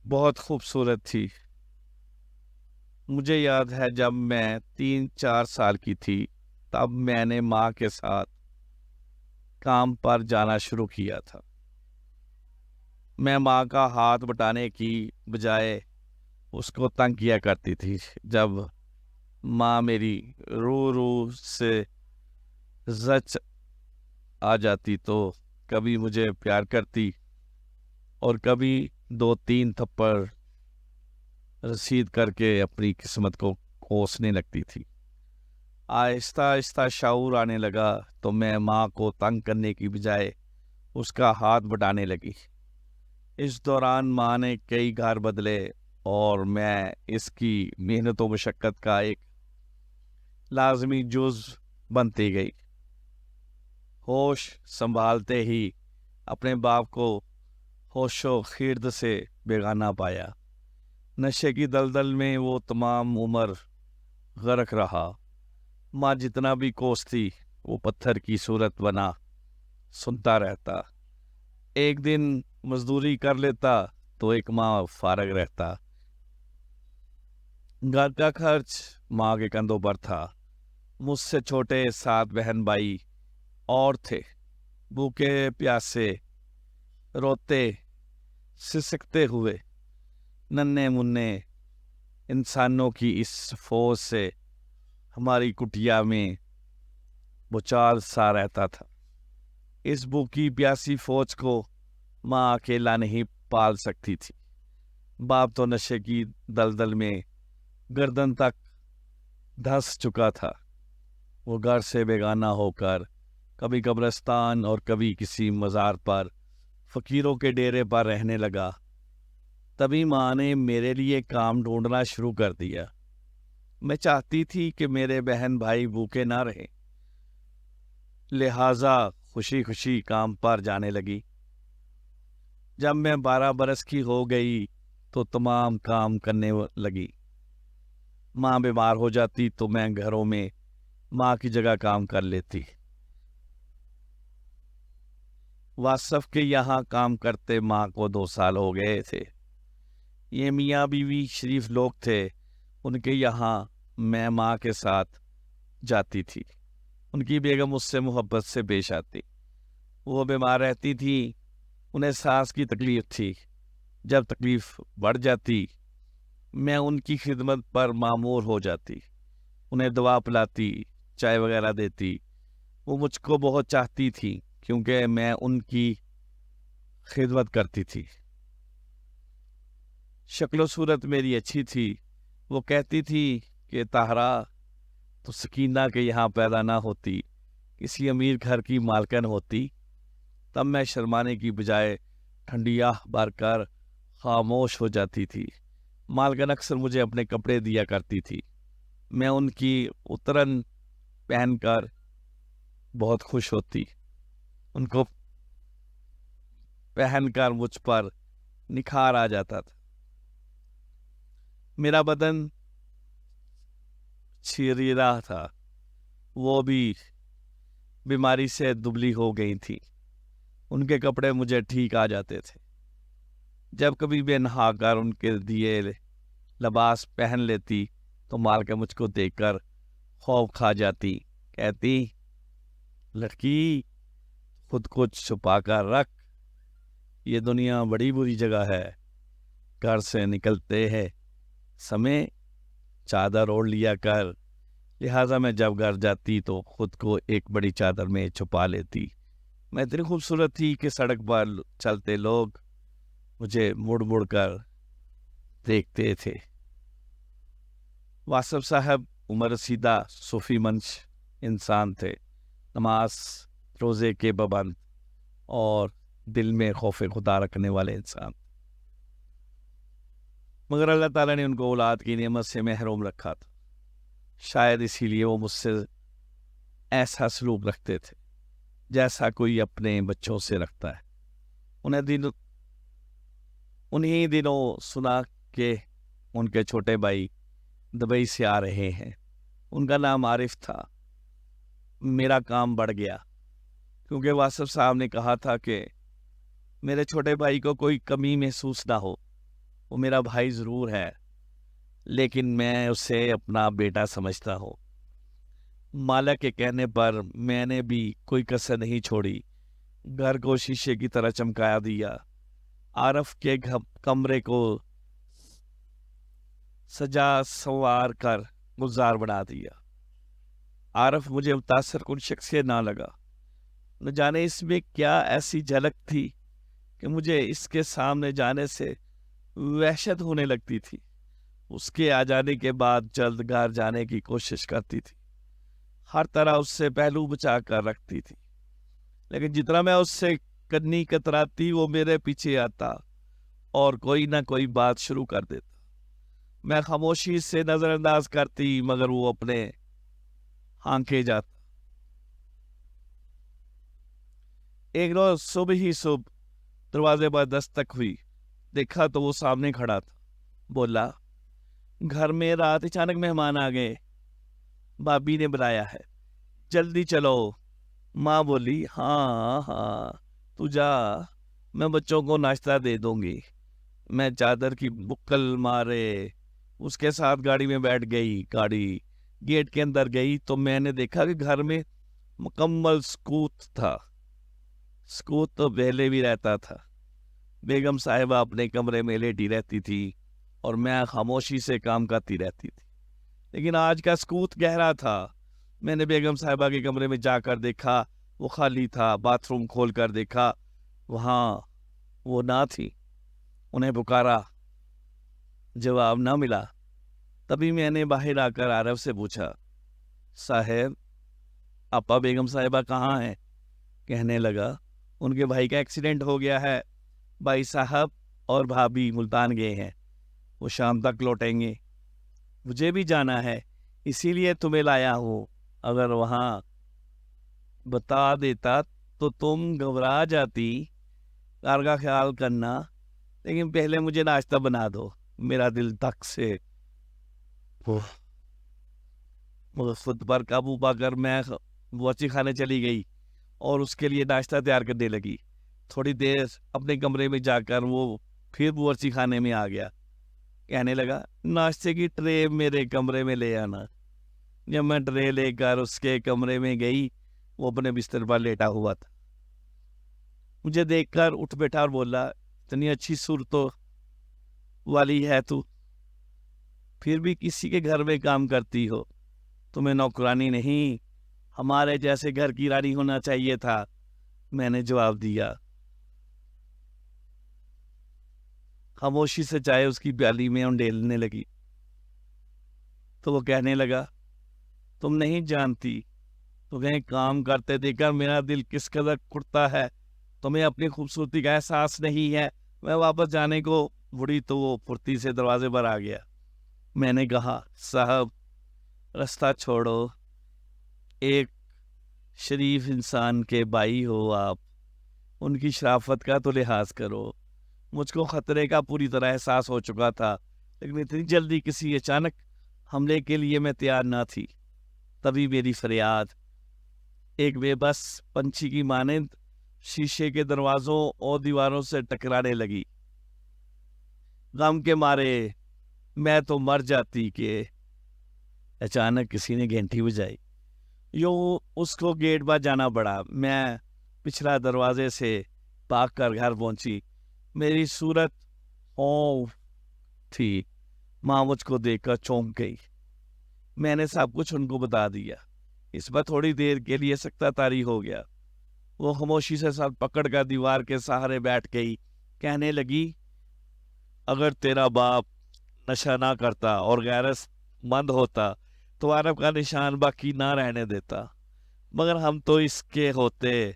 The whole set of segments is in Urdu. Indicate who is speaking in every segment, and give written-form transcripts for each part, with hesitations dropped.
Speaker 1: بہت خوبصورت تھی۔ مجھے یاد ہے جب میں 3-4 سال کی تھی تب میں نے ماں کے ساتھ کام پر جانا شروع کیا تھا۔ میں ماں کا ہاتھ بٹانے کی بجائے اس کو تنگ کیا کرتی تھی۔ جب ماں میری رو رو سے زچ آ جاتی تو کبھی مجھے پیار کرتی اور کبھی 2-3 تھپڑ رسید کر کے اپنی قسمت کو کوسنے لگتی تھی۔ آہستہ آہستہ شعور آنے لگا تو میں ماں کو تنگ کرنے کی بجائے اس کا ہاتھ بٹانے لگی۔ اس دوران ماں نے کئی گھر بدلے اور میں اس کی محنت و مشقت کا ایک لازمی جز بنتی گئی۔ ہوش سنبھالتے ہی اپنے باپ کو ہوش و خرد سے بیگانہ پایا۔ نشے کی دلدل میں وہ تمام عمر غرق رہا۔ ماں جتنا بھی کوستی وہ پتھر کی صورت بنا سنتا رہتا۔ ایک دن مزدوری کر لیتا تو ایک ماہ فارغ رہتا۔ گھر کا خرچ ماں کے کندھوں پر تھا۔ مجھ سے چھوٹے 7 بہن بھائی اور تھے، بھوکے پیاسے، روتے سسکتے ہوئے ننھے منھے انسانوں کی اس فوج سے ہماری کٹیا میں بچال سا رہتا تھا۔ اس بھوکی پیاسی فوج کو ماں اکیلا نہیں پال سکتی تھی۔ باپ تو نشے کی دلدل میں گردن تک دھنس چکا تھا۔ وہ گھر سے بیگانہ ہو کر کبھی قبرستان اور کبھی کسی مزار پر فقیروں کے ڈیرے پر رہنے لگا۔ تبھی ماں نے میرے لیے کام ڈھونڈنا شروع کر دیا۔ میں چاہتی تھی کہ میرے بہن بھائی بھوکے نہ رہیں، لہٰذا خوشی خوشی کام پر جانے لگی۔ جب میں 12 برس کی ہو گئی تو تمام کام کرنے لگی۔ ماں بیمار ہو جاتی تو میں گھروں میں ماں کی جگہ کام کر لیتی۔ واصف کے یہاں کام کرتے ماں کو 2 سال ہو گئے تھے۔ یہ میاں بیوی شریف لوگ تھے۔ ان کے یہاں میں ماں کے ساتھ جاتی تھی۔ ان کی بیگم مجھ سے محبت سے پیش آتی۔ وہ بیمار رہتی تھی، انہیں سانس کی تکلیف تھی۔ جب تکلیف بڑھ جاتی میں ان کی خدمت پر مامور ہو جاتی، انہیں دوا پلاتی، چائے وغیرہ دیتی۔ وہ مجھ کو بہت چاہتی تھی کیونکہ میں ان کی خدمت کرتی تھی۔ شکل و صورت میری اچھی تھی۔ وہ کہتی تھی کہ طاہرہ تو سکینہ کے یہاں پیدا نہ ہوتی، کسی امیر گھر کی مالکن ہوتی۔ تب میں شرمانے کی بجائے ٹھنڈی آہ بھر کر خاموش ہو جاتی تھی۔ مالکن اکثر مجھے اپنے کپڑے دیا کرتی تھی۔ میں ان کی اترن پہن کر بہت خوش ہوتی۔ ان کو پہن کر مجھ پر نکھار آ جاتا تھا۔ میرا بدن چھریرا تھا، وہ بھی بیماری سے دبلی ہو گئی تھی۔ ان کے کپڑے مجھے ٹھیک آ جاتے تھے۔ جب کبھی بے نہا کر ان کے دیے لباس پہن لیتی تو مالکہ مجھ کو دیکھ کر خوف کھا جاتی، کہتی لڑکی خود کو چھپا کر رکھ، یہ دنیا بڑی بری جگہ ہے، گھر سے نکلتے ہیں سمے چادر اوڑھ لیا کر۔ لہٰذا میں جب گھر جاتی تو خود کو ایک بڑی چادر میں چھپا لیتی۔ میں اتنی خوبصورت تھی کہ سڑک پر چلتے لوگ مجھے مڑ مڑ کر دیکھتے تھے۔ واصف صاحب عمر رسیدہ صوفی منش انسان تھے، نماز روزے کے پابند اور دل میں خوف خدا رکھنے والے انسان، مگر اللہ تعالیٰ نے ان کو اولاد کی نعمت سے محروم رکھا تھا۔ شاید اسی لیے وہ مجھ سے ایسا سلوک رکھتے تھے جیسا کوئی اپنے بچوں سے رکھتا ہے۔ انہی دنوں سنا کہ ان کے چھوٹے بھائی دبئی سے آ رہے ہیں۔ ان کا نام عارف تھا۔ میرا کام بڑھ گیا کیونکہ واصف صاحب نے کہا تھا کہ میرے چھوٹے بھائی کو کوئی کمی محسوس نہ ہو۔ وہ میرا بھائی ضرور ہے، لیکن میں اسے اپنا بیٹا سمجھتا ہوں۔ مالک کے کہنے پر میں نے بھی کوئی کسر نہیں چھوڑی، گھر کو شیشے کی طرح چمکایا دیا، عارف کے کمرے کو سجا سنوار کر گلزار بنا دیا۔ عارف مجھے متاثر کن شخصیت نہ لگا، نہ جانے اس میں کیا ایسی جھلک تھی کہ مجھے اس کے سامنے جانے سے وحشت ہونے لگتی تھی۔ اس کے آ جانے کے بعد جلد گھر جانے کی کوشش کرتی تھی، ہر طرح اس سے پہلو بچا کر رکھتی تھی، لیکن جتنا میں اس سے کنی کتراتی وہ میرے پیچھے آتا اور کوئی نہ کوئی بات شروع کر دیتا۔ میں خاموشی سے نظر انداز کرتی، مگر وہ اپنے ہانکے جاتا۔ ایک روز صبح ہی صبح دروازے پر دستک ہوئی، دیکھا تو وہ سامنے کھڑا تھا۔ بولا، گھر میں رات اچانک مہمان آ گئے، بھابھی نے بلایا ہے، جلدی چلو۔ ماں بولی، ہاں ہاں تو جا، میں بچوں کو ناشتہ دے دوں گی۔ میں چادر کی بکل مارے اس کے ساتھ گاڑی میں بیٹھ گئی۔ گاڑی گیٹ کے اندر گئی تو میں نے دیکھا کہ گھر میں مکمل سکوت تھا۔ سکوت تو پہلے بھی رہتا تھا۔ بیگم صاحبہ اپنے کمرے میں لیٹی رہتی تھی اور میں خاموشی سے کام کرتی رہتی تھی، لیکن آج کا سکوت گہرا تھا۔ میں نے بیگم صاحبہ کے کمرے میں جا کر دیکھا، وہ خالی تھا۔ باتھ روم کھول کر دیکھا، وہاں وہ نہ تھی۔ انہیں پکارا، جواب نہ ملا۔ تبھی میں نے باہر آ کر عارف سے پوچھا، صاحب آپا بیگم صاحبہ کہاں ہیں؟ کہنے لگا، ان کے بھائی کا ایکسیڈنٹ ہو گیا ہے، بھائی صاحب اور بھابھی ملتان گئے ہیں، وہ شام تک لوٹیں گے۔ مجھے بھی جانا ہے، اسی لیے تمہیں لایا ہوں۔ اگر وہاں بتا دیتا تو تم گھبرا جاتی۔ گھر کا خیال کرنا، لیکن پہلے مجھے ناشتہ بنا دو۔ میرا دل تک سے خود پر قابو پا کر میں باورچی خانے چلی گئی اور اس کے لیے ناشتہ تیار کرنے لگی۔ تھوڑی دیر اپنے کمرے میں جا کر وہ پھر باورچی خانے میں آ گیا، کہنے لگا، ناشتے کی ٹرے میرے کمرے میں لے آنا۔ جب میں ٹرے لے کر اس کے کمرے میں گئی، وہ اپنے بستر پر لیٹا ہوا تھا۔ مجھے دیکھ کر اٹھ بیٹھا اور بولا، اتنی اچھی صورتوں والی ہے تو پھر بھی کسی کے گھر میں کام کرتی ہو؟ تمہیں نوکرانی نہیں، ہمارے جیسے گھر کی رانی ہونا چاہیے تھا۔ میں نے جواب دیا۔ خاموشی سے چائے اس کی پیالی میں انڈیلنے لگی تو وہ کہنے لگا، تم نہیں جانتی تمہیں کام کرتے دیکھ کر میرا دل کس قدر کھٹتا ہے۔ تمہیں اپنی خوبصورتی کا احساس نہیں ہے۔ میں واپس جانے کو بڑھی تو وہ پھرتی سے دروازے پر آ گیا۔ میں نے کہا، صاحب رستہ چھوڑو، ایک شریف انسان کے بھائی ہو آپ، ان کی شرافت کا تو لحاظ کرو۔ مجھ کو خطرے کا پوری طرح احساس ہو چکا تھا، لیکن اتنی جلدی کسی اچانک حملے کے لیے میں تیار نہ تھی۔ تبھی میری فریاد ایک بے بس پنچھی کی مانند شیشے کے دروازوں اور دیواروں سے ٹکرانے لگی۔ غم کے مارے میں تو مر جاتی کہ اچانک کسی نے گھنٹی بجائی۔ یوں اس کو گیٹ پر جانا پڑا۔ میں پچھلا دروازے سے بھاگ کر گھر پہنچی۔ میری صورت تھی۔ ماں مجھ کو دیکھ کر چونک گئی۔ میں نے سب کچھ ان کو بتا دیا۔ اس پر تھوڑی دیر کے لیے سکتہ طاری ہو گیا۔ وہ خاموشی سے سر پکڑ کر دیوار کے سہارے بیٹھ گئی، کہنے لگی، اگر تیرا باپ نشہ نہ کرتا اور غیرت مند ہوتا تو عرب کا نشان باقی نہ رہنے دیتا، مگر ہم تو اس کے ہوتے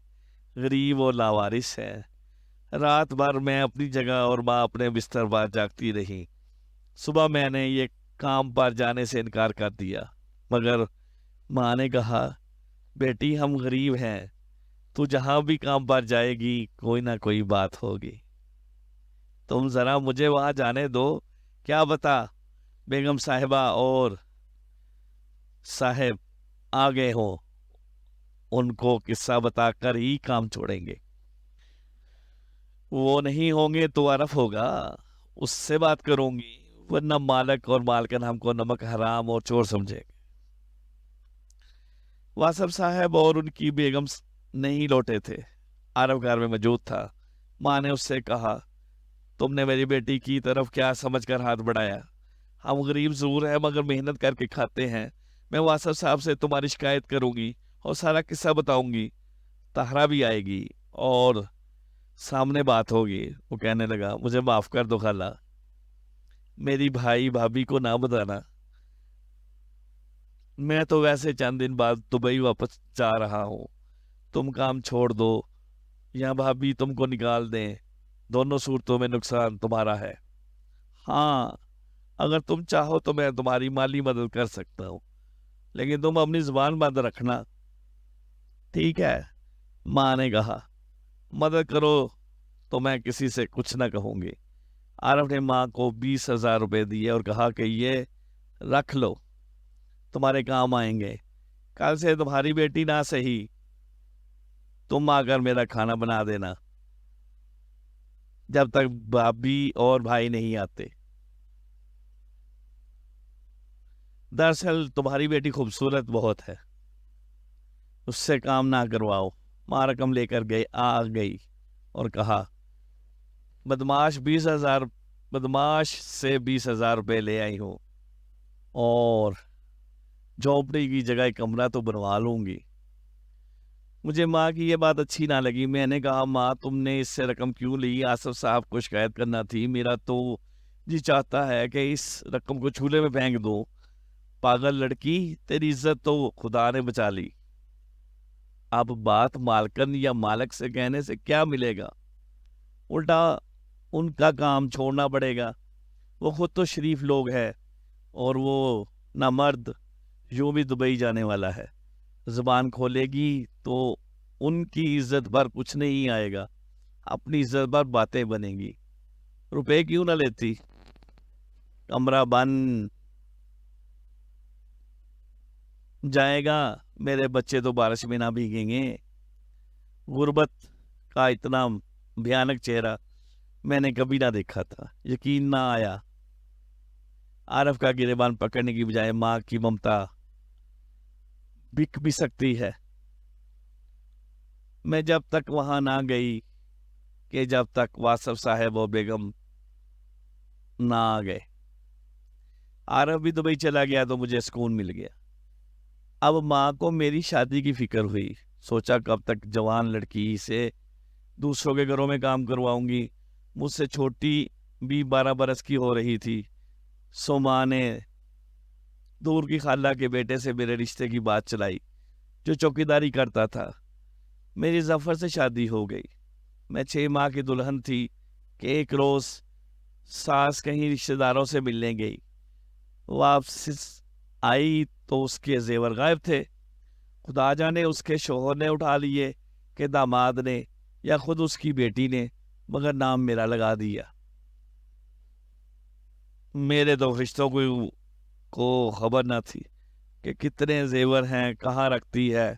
Speaker 1: غریب اور لاوارث ہیں۔ رات بھر میں اپنی جگہ اور ماں اپنے بستر پر جاگتی رہی۔ صبح میں نے یہ کام پر جانے سے انکار کر دیا، مگر ماں نے کہا، بیٹی ہم غریب ہیں، تو جہاں بھی کام پر جائے گی کوئی نہ کوئی بات ہوگی، تم ذرا مجھے وہاں جانے دو۔ کیا بتا بیگم صاحبہ اور صاحب آ گئے ہوں، ان کو قصہ بتا کر ہی کام چھوڑیں گے۔ وہ نہیں ہوں گے تو عرف ہوگا، اس سے بات کروں گی، ورنہ مالک اور مالکن ہم کو نمک حرام اور چور سمجھے گے۔ واصف صاحب اور ان کی بیگم نہیں لوٹے تھے، عارف گھر میں موجود تھا۔ ماں نے اس سے کہا، تم نے میری بیٹی کی طرف کیا سمجھ کر ہاتھ بڑھایا؟ ہم غریب ضرور ہیں مگر محنت کر کے کھاتے ہیں۔ میں واصف صاحب سے تمہاری شکایت کروں گی اور سارا قصہ بتاؤں گی، طاہرہ بھی آئے گی اور سامنے بات ہوگی۔ وہ کہنے لگا، مجھے معاف کر دو خالہ، میری بھائی بھابھی کو نہ بتانا، میں تو ویسے چند دن بعد دبئی واپس جا رہا ہوں، تم کام چھوڑ دو یا بھابھی تم کو نکال دیں، دونوں صورتوں میں نقصان تمہارا ہے۔ ہاں، اگر تم چاہو تو میں تمہاری مالی مدد کر سکتا ہوں، لیکن تم اپنی زبان بند رکھنا، ٹھیک ہے؟ ماں نے کہا، مدد کرو تو میں کسی سے کچھ نہ کہوں گی۔ عارف نے ماں کو 20,000 روپے دیے اور کہا کہ یہ رکھ لو، تمہارے کام آئیں گے، کل سے تمہاری بیٹی نہ صحیح، تم آ کر میرا کھانا بنا دینا جب تک بھابھی اور بھائی نہیں آتے۔ دراصل تمہاری بیٹی خوبصورت بہت ہے، اس سے کام نہ کرواؤ۔ ماں رقم لے کر آ گئی اور کہا، بدماش سے 20,000 روپے لے آئی ہوں اور جھونپڑی کی جگہ کمرہ تو بنوا لوں گی۔ مجھے ماں کی یہ بات اچھی نہ لگی۔ میں نے کہا، ماں تم نے اس سے رقم کیوں لی؟ آصف صاحب کو شکایت کرنا تھی، میرا تو جی چاہتا ہے کہ اس رقم کو چولہے میں پھینک دو۔ پاگل لڑکی، تیری عزت تو خدا نے بچا لی، اب بات مالکن یا مالک سے کہنے سے کیا ملے گا؟ الٹا ان کا کام چھوڑنا پڑے گا۔ وہ خود تو شریف لوگ ہے اور وہ نہ مرد یوں بھی دبئی جانے والا ہے، زبان کھولے گی تو ان کی عزت پر کچھ نہیں آئے گا، اپنی عزت پر باتیں بنیں گی۔ روپے کیوں نہ لیتی؟ کمرہ بن جائے گا، میرے بچے تو بارش میں نہ بھیگیں گے۔ غربت کا اتنا بھیانک چہرہ میں نے کبھی نہ دیکھا تھا، یقین نہ آیا۔ عارف کا گریبان پکڑنے کی بجائے ماں کی ممتا بک بھی سکتی ہے۔ میں جب تک وہاں نہ گئی کہ جب تک واصف صاحب اور بیگم نہ آ گئے۔ عارف بھی دبئی چلا گیا تو مجھے سکون مل گیا۔ اب ماں کو میری شادی کی فکر ہوئی، سوچا کب تک جوان لڑکی سے دوسروں کے گھروں میں کام کرواؤں گی، مجھ سے چھوٹی بھی 12 برس کی ہو رہی تھی۔ سو ماں نے دور کی خالہ کے بیٹے سے میرے رشتے کی بات چلائی جو چوکیداری کرتا تھا۔ میری ظفر سے شادی ہو گئی۔ میں 6 ماہ کی دلہن تھی کہ ایک روز ساس کہیں رشتے داروں سے ملنے گئی، واپس آئی تو اس کے زیور غائب تھے۔ خدا جانے اس کے شوہر نے اٹھا لیے کہ داماد نے یا خود اس کی بیٹی نے، مگر نام میرا لگا دیا۔ میرے تو رشتوں کو خبر نہ تھی کہ کتنے زیور ہیں، کہاں رکھتی ہے،